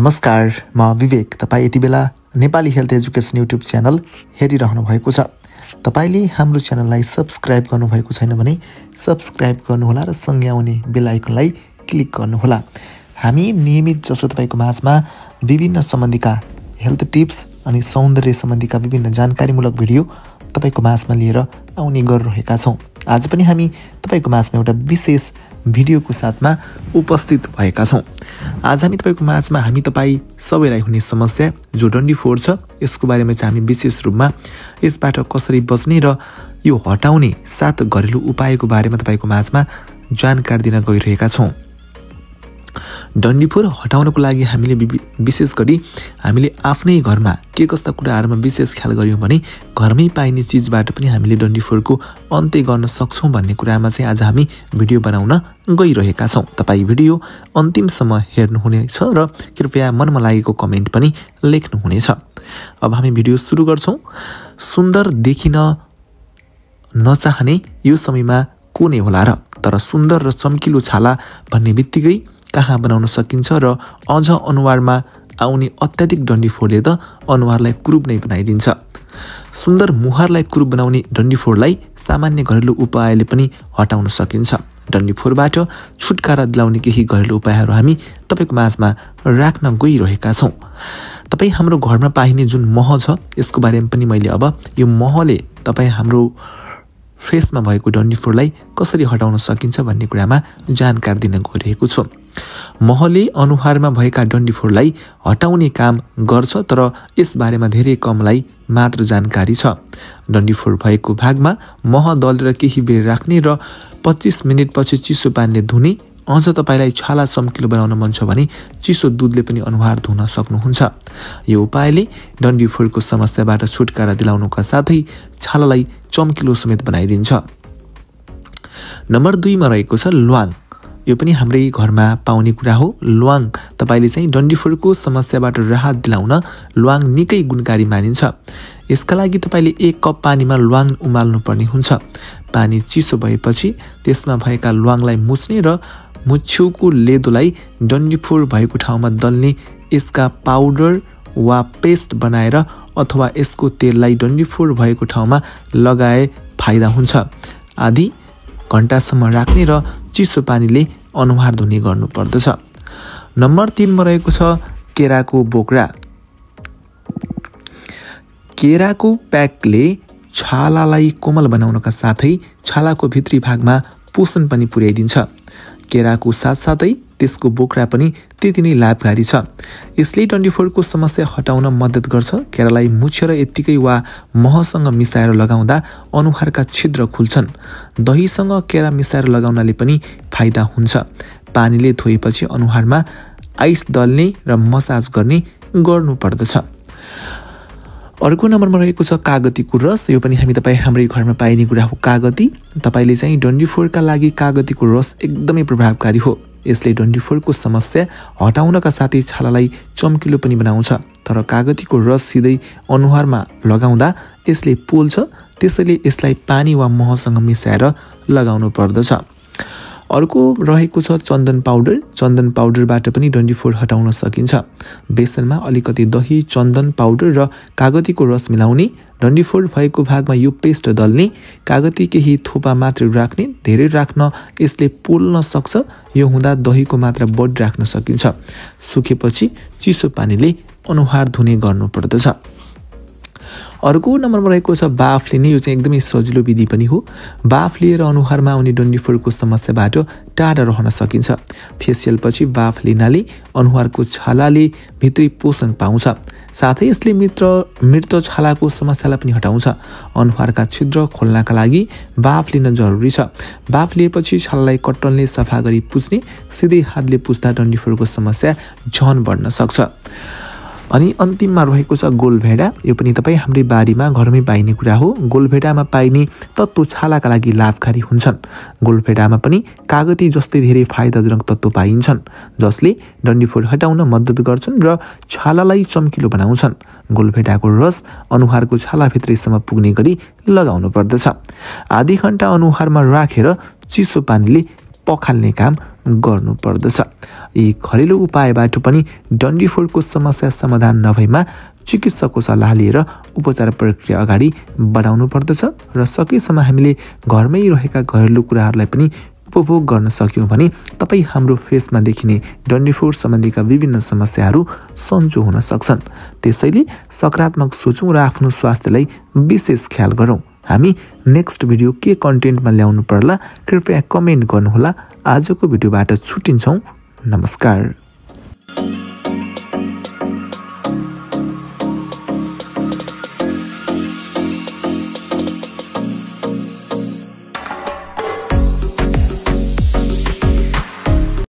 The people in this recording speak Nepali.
नमस्कार, म विवेक। तपाईँ यति बेला Nepali health education YouTube channel हेरिरहनु भएको छ। तपाईले हाम्रो च्यानललाई सब्स्क्राइब गर्नुभएको छैन भने सब्स्क्राइब गर्नुहोला र सँगै आउने बेल आइकनलाई क्लिक गर्नुहोला। हामी नियमित जसो तपाईको माझमा विभिन्न सम्बन्धीका हेल्थ टिप्स अनि सौन्दर्य सम्बन्धीका विभिन्न जानकारीमूलक भिडियो तपाईको माझमा लिएर आउने गरिरहेका छौं। आज पनि हामी तपाईको माझमा एउटा विशेष भिडियोको साथमा उपस्थित भएका छौं। आज हामी तपाईको माझमा तपाई सबैलाई हुने समस्या जो डन्डीफोर छ यसको बारेमा चाहिँ हामी विशेष रूपमा यसबाट कसरी बच्ने र यो हटाउने 7 घरेलु उपायको बारेमा तपाईको माझमा जानकारी दिन गइरहेका छौं। डन्डीफोर हटाउनको लागि हामीले विशेष गरी हामीले आफ्नै घरमा के कस्ता कुराहरुमा विशेष ख्याल गर्यौं भने घरमै पाइने चीजबाट पनि हामीले डन्डीफोरको अन्त्य गर्न सक्छौं भन्ने कुरामा चाहिँ आज हामी भिडियो बनाउन गइरहेका छौं। तपाई भिडियो अन्तिमसम्म हेर्नुहुनेछ र कृपया मनमा लागेको कमेन्ट पनि लेख्नुहुनेछ। अब हामी भिडियो सुरु गर्छौं। सुन्दर देखिन नचाहने यो समयमा को नै होला र, तर सुन्दर र चम्किलो छाला भन्ने बित्तिकै कहाँ बनाउन सकिन्छ र अझ अनुहारमा आउने अत्याधिक डन्डीफोरले त अनुहारलाई कुरूप नै बनाइदिन्छ। सुन्दर मुहारलाई कुरूप बनाउने डन्डीफोरलाई सामान्य घरेलु उपायले पनि हटाउन सकिन्छ। डन्डीफोरबाट छुटकारा दिलाउने केही घरेलु उपायहरू हामी तपाईको माझमा राख्न गइरहेका छौं। तपाई हाम्रो घरमा पाइने जुन मह छ यसको बारेमा पनि मैले अब यो महले तपाई हाम्रो फेसमा भएको डन्डीफोरलाई कसरी हटाउन सकिन्छ भन्ने कुरामा जानकारी दिन गइरहेको छु। महले अनुहारमा भएका डन्डीफोरलाई हटाउने काम गर्छ, तर यस बारेमा धेरै कमलाई मात्र जानकारी छ। डन्डीफोर भएको भागमा मह दलेर केही बेर राख्ने र 25 मिनेटपछि चिसो पानीले धुने। अझ तपाईलाई छाला चम्किलो बनाउन मन छ भने चिसो दुधले पनि अनुहार धुन सक्नुहुन्छ। यो उपायले डन्डीफोरको समस्याबाट छुटकारा दिलाउनुका साथै छालालाई चम्किलो समेत बनाइदिन्छ। नम्बर 2 मा रहेको छ ल्वाङ। यो पनि हाम्रै घरमा पाउने कुरा हो। ल्वाङ तपाईले चाहिँ डन्डीफोरको समस्याबाट राहत दिलाउन ल्वाङ निकै गुणकारी मानिन्छ। यसका लागि तपाईले 1 कप पानीमा ल्वाङ उमाल्नु पर्ने हुन्छ। पानी चिसो भएपछि त्यसमा भएका ल्वाङलाई मुछ्ने र मुछ्युको लेदोलाई डन्डीफोर भएको ठाउँमा दल्ने। यसका पाउडर वा पेस्ट बनाएर अथवा यसको तेललाई डन्डीफोर भएको ठाउँमा लगाए फाइदा हुन्छ। आधी घण्टासम्म राख्ने र चिसो पानीले अनुहार धुने गर्नु पर्दछ। नम्बर 3 मा रहेको छ केराको बोक्रा। केराको प्याकले छालालाई कोमल बनाउनका साथै छालाको भित्री भागमा पोषण पनि पुर्याइदिन्छ। केराको साथसाथै त्यसको बोक्रा पनि त्यति नै लाभकारी छ। यसले डन्डीफोरको समस्या हटाउन मद्दत गर्छ। केरालाई मुछेर यत्तिकै वा महसँग मिसाएर लगाउँदा अनुहारका छिद्र खुल्छन्। दहीसँग केरा मिसाएर लगाउनाले पनि फाइदा हुन्छ। पानीले धोएपछि अनुहारमा आइस दल्ने र मसाज गर्नु पर्दछ। अर्को नम्बरमा रहेको छ कागतीको रस। यो पनि हाम्रै घरमा पाइने कुरा हो। कागती तपाईले चाहिँ डन्डीफोरका लागि कागतीको रस एकदमै प्रभावकारी हो। यसले डन्डीफोरको समस्या हटाउनका साथै छालालाई चम्किलो पनि बनाउँछ। तर कागतीको रस सिधै अनुहारमा लगाउँदा यसले पोल्छ, त्यसैले यसलाई पानी वा महसँग मिसाएर लगाउनु पर्दछ। अर्को रहेको छ चन्दन पाउडर। चन्दन पाउडरबाट पनि डन्डीफोर हटाउन सकिन्छ। बेसनमा अलिकति दही, चन्दन पाउडर र कागतीको रस मिलाउने। डन्डीफोर भएको भागमा यो पेस्ट दल्ने। कागती केही थोपा मात्र राख्ने, धेरै राख्न यसले पोल्न सक्छ। यो हुँदा दहीको मात्रा बढी राख्न सकिन्छ। सुकेपछि चिसो पानीले अनुहार धुने गर्नु पर्दछ। अर्को नम्बरमा रहेको छ बाफ लिने। यो चाहिँ एकदमै सजिलो विधि पनि हो। बाफ लिएर अनुहारमा आउने डन्डीफोरको समस्याबाट टाढा रहन सकिन्छ। फेसियल पछि बाफ लिनाले अनुहारको छालाले भित्री पोषण पाउँछ, साथै यसले मृत छालाको समस्यालाई पनि हटाउँछ। अनुहारका छिद्र खोल्नका लागि बाफ लिन जरुरी छ। बाफ लिएपछि छालालाई कट्टनले सफा गरी पुछ्ने। सिधै हातले पुछ्दा डन्डीफोरको समस्या झन बढ्न सक्छ। अनि अन्तिममा रहेको छ गोलभेडा। यो पनि तपाई हाम्रै बारीमा घरमै पाइने कुरा हो। गोलभेडामा पाइने तत्त्व छालाका लागि लाभकारी हुन्छन्। गोलभेडामा पनि कागती जस्तै धेरै फाइदाजनक तत्त्व पाइन्छन् जसले डन्डीफोर हटाउन मद्दत गर्छन् र छालालाई चम्किलो बनाउँछन्। गोलभेडाको रस अनुहारको छालाभित्रैसम्म पुग्ने गरी लगाउनु पर्दछ। आधी घण्टा अनुहारमा राखेर चिसो पानीले पखाल्ने काम गर्नुपर्दछ। यी घरेलु उपायबाट पनि डन्डीफोरको समस्या समाधान नभएमा चिकित्सकको सल्लाह लिएर उपचार प्रक्रिया अगाडि बढाउनु पर्दछ र सकेसम्म हामीले घरमै रहेका घरेलु कुराहरूलाई पनि उपभोग गर्न सक्यौँ भने तपाईँ हाम्रो फेसमा देखिने डन्डीफोर सम्बन्धीका विभिन्न समस्याहरू सन्चो हुन सक्छन्। त्यसैले सकारात्मक सोचौँ र आफ्नो स्वास्थ्यलाई विशेष ख्याल गरौँ। हामी नेक्स्ट भिडियो के कन्टेन्टमा ल्याउनु पर्ला कृपया कमेन्ट गर्नुहोला। आजको भिडियोबाट छुट्टिन्छौँ। नमस्कार।